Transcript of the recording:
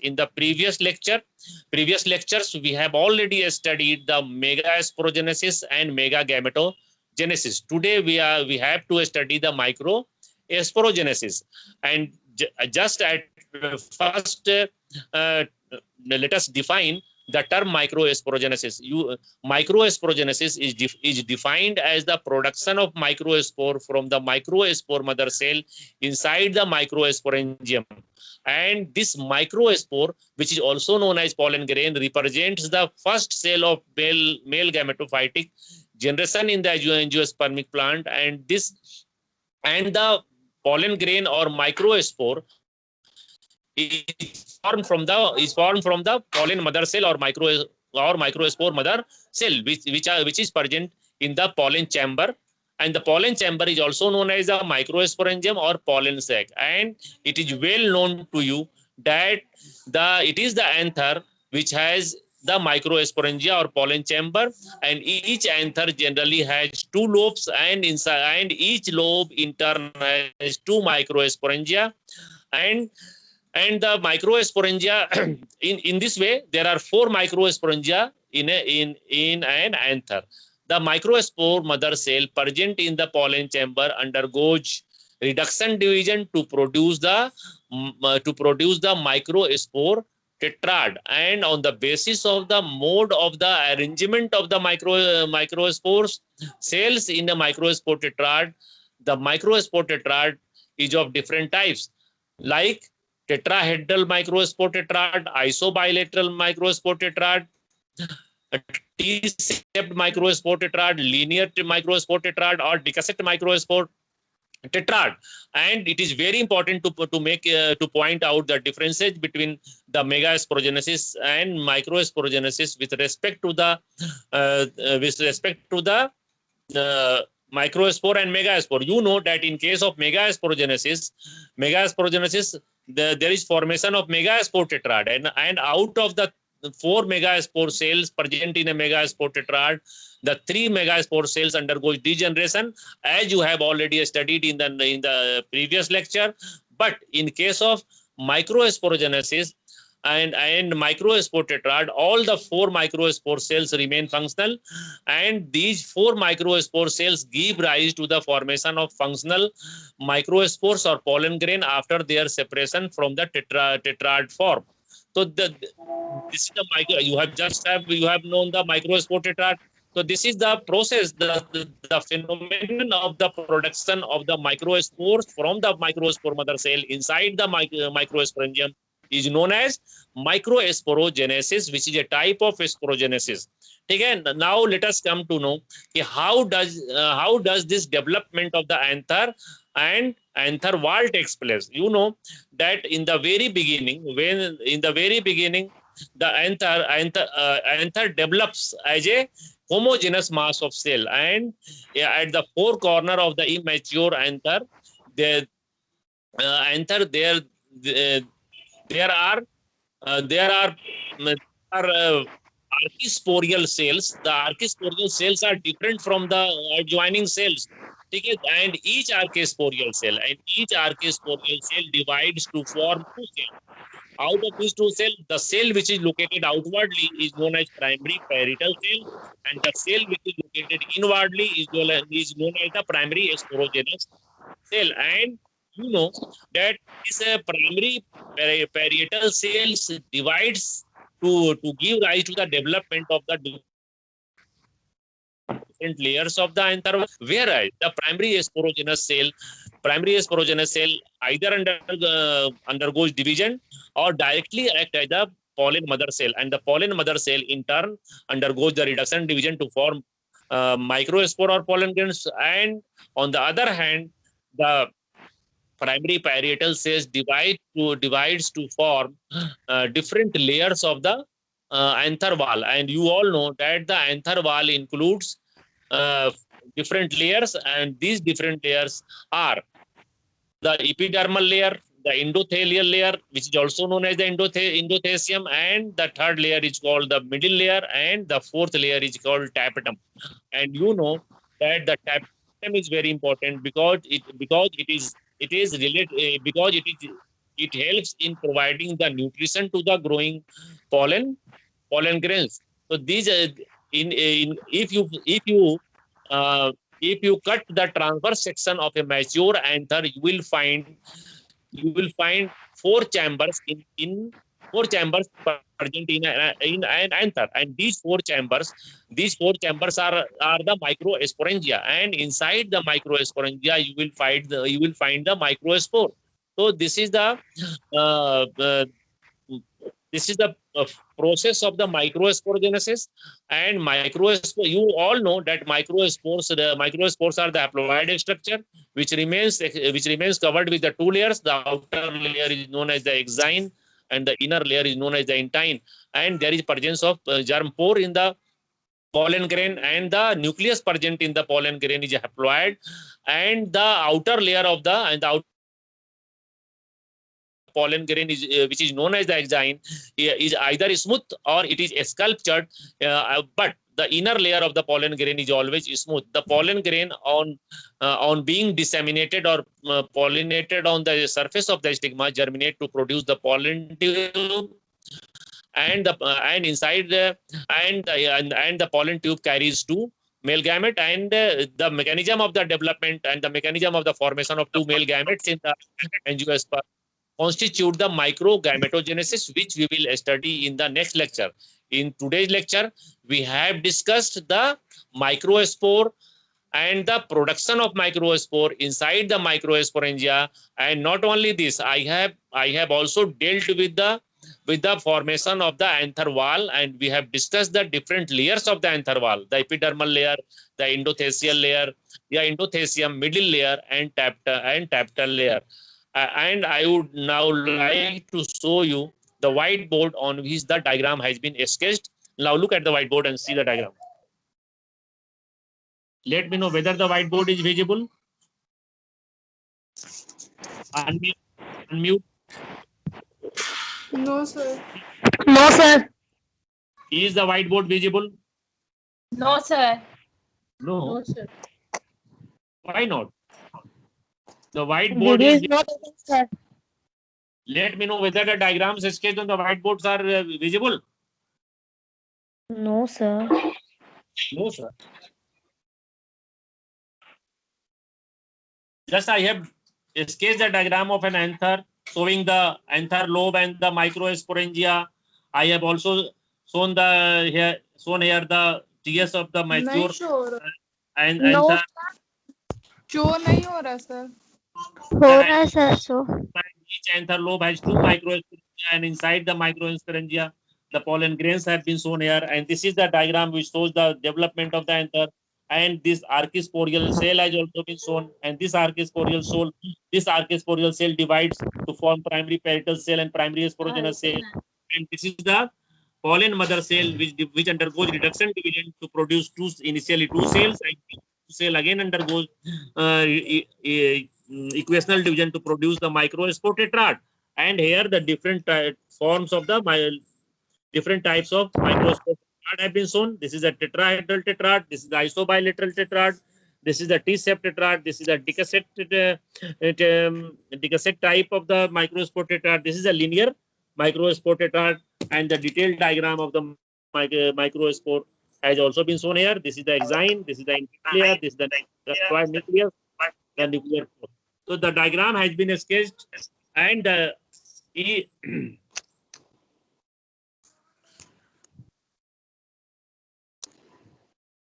In the previous lectures, we have already studied the megasporogenesis and megagametogenesis. Today we have to study the microsporogenesis. And just at first, let us define the term microsporogenesis. Microsporogenesis is defined as the production of microspore from the microspore mother cell inside the microsporangium. And this microspore, which is also known as pollen grain, represents the first cell of male gametophytic generation in the angiospermic plant. And the pollen grain or microspore is formed from the pollen mother cell or microspore mother cell, which is present in the pollen chamber. And the pollen chamber is also known as the microsporangium or pollen sac. And it is well known to you that it is the anther which has the microsporangia or pollen chamber, and each anther generally has two lobes, and each lobe in turn has two microsporangia. And the microsporangia in this way there are four microsporangia in an anther. The microspore mother cell present in the pollen chamber undergoes reduction division to produce the microspore tetrad. And on the basis of the mode of the arrangement of the microspores cells in the microspore tetrad, the microspore tetrad is of different types, like tetrahedral microspore tetrad, isobilateral microspore tetrad, T-shaped microspore tetrad, linear microspore tetrad, or decussate microspore tetrad. And it is very important to point out the differences between the megasporogenesis and microsporogenesis with respect to the microspore and megaspore. You know that in case of megasporogenesis, there is formation of megaspore tetrad, and out of the 4 megaspore cells present in a megaspore tetrad, the 3 megaspore cells undergoes degeneration, as you have already studied in the previous lecture. But in case of microsporogenesis and microspore tetrad, all the 4 microspore cells remain functional, and these 4 microspore cells give rise to the formation of functional microspores or pollen grain after their separation from the tetrad form. So this is the you have known the microspore tetrad. So this is the process, the phenomenon of the production of the microspores from the microspore mother cell inside the microsporangium is known as microsporogenesis, which is a type of sporogenesis. Okay, now let us come to know how does this development of the anther and anther wall takes place. You know that in the very beginning, the anther develops as a homogeneous mass of cell, and at the four corner of the immature anther, there are archisporial cells. The archisporial cells are different from the adjoining cells. Okay? And each archisporial cell divides to form two cells. Out of these two cells, the cell which is located outwardly is known as primary parietal cell, and the cell which is located inwardly is known as the primary sporogenous cell. And you know that this primary parietal cells divides to give rise to the development of the different layers of the anther, whereas the primary sporogenous cell either undergoes division or directly act as the pollen mother cell, and the pollen mother cell in turn undergoes the reduction division to form microspore or pollen grains. And on the other hand, the primary parietal cells divides to form different layers of the anther wall. And you all know that the anther wall includes different layers, and these different layers are the epidermal layer, the endothelial layer, which is also known as the endothecium, and the third layer is called the middle layer, and the fourth layer is called tapetum. And you know that the tapetum is very important because it is related, because it is it helps in providing the nutrition to the growing pollen grains. So these uh, if you cut the transverse section of a mature anther, you will find four chambers in four chambers present in an anther, and these four chambers are the microsporangia, and inside the microsporangia you will find the microspore. So uh, uh, this is the process of the microsporogenesis. And microspore, you all know that microspores are the haploid structure which remains covered with the two layers. The outer layer is known as the exine and the inner layer is known as the intine, and there is presence of germ pore in the pollen grain, and the nucleus present in the pollen grain is haploid, and the outer layer of the pollen grain is which is known as the exine is either smooth or it is sculptured, but the inner layer of the pollen grain is always smooth. The pollen grain on being disseminated or pollinated on the surface of the stigma germinate to produce the pollen tube, and inside the pollen tube carries two male gamete, and the mechanism of the development and the mechanism of the formation of two male gametes in the angiosperm constitute the microgametogenesis, which we will study in the next lecture. In today's lecture, we have discussed the microspore and the production of microspore inside the microsporangia. And not only this, I have also dealt with the formation of the anther wall, and we have discussed the different layers of the anther wall: the epidermal layer, the endothelial layer, the endothelium middle layer, and tapetal layer. And I would now like to show you the whiteboard on which the diagram has been sketched. Now look at the whiteboard and see the diagram. Let me know whether the whiteboard is visible. Unmute. Unmute. No, sir. No, sir. Is the whiteboard visible? No, sir. No. No, sir. Why not? The whiteboard Video is. is not open, sir. Let me know whether the diagrams sketched on the whiteboards are visible. No, sir. No, sir. Just I have sketched the diagram of an anther showing the anther lobe and the microsporangia. I have also shown here the TS of the नहीं mature show हो रहा. and No, anther. Show नहीं हो रहा, sir. हो रहा है, sir. So. Each anther lobe has two microsporangia, and inside the microsporangia, the pollen grains have been shown here. And this is the diagram which shows the development of the anther. And this archisporial cell has also been shown. And this archisporial cell divides to form primary parietal cell and primary sporogenous cell. And this is the pollen mother cell which undergoes reduction division to produce initially two cells, and cell again undergoes equational division to produce the microspore tetrad. And here the different forms of the different types of microspore tetrad have been shown. This is a tetrahedral tetrad. This is the isobilateral tetrad. This is the T-shaped tetrad. This is a decussate type of the microspore tetrad. This is a linear microspore tetrad, and the detailed diagram of the microspore has also been shown here. This is the exine. This is the nucleus. This is the nucleus. The nuclear core. So the diagram has been sketched, and